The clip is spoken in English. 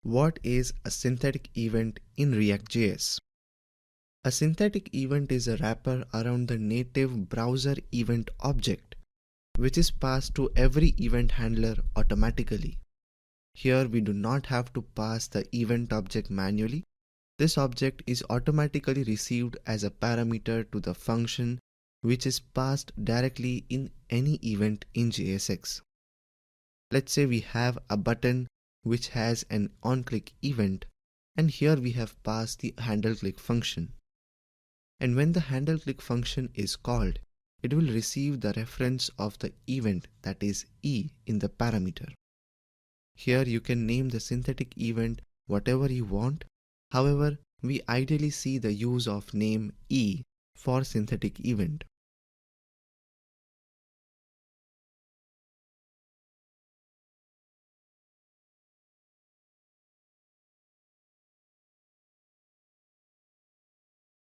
What is a synthetic event in React.js? A synthetic event is a wrapper around the native browser event object, which is passed to every event handler automatically. Here we do not have to pass the event object manually. This object is automatically received as a parameter to the function which is passed directly in any event in JSX. Let's say we have a button which has an onClick event, and here we have passed the handleClick function. And when the handleClick function is called, it will receive the reference of the event, that is E, in the parameter. Here you can name the synthetic event whatever you want. However, we ideally see the use of name E for synthetic event.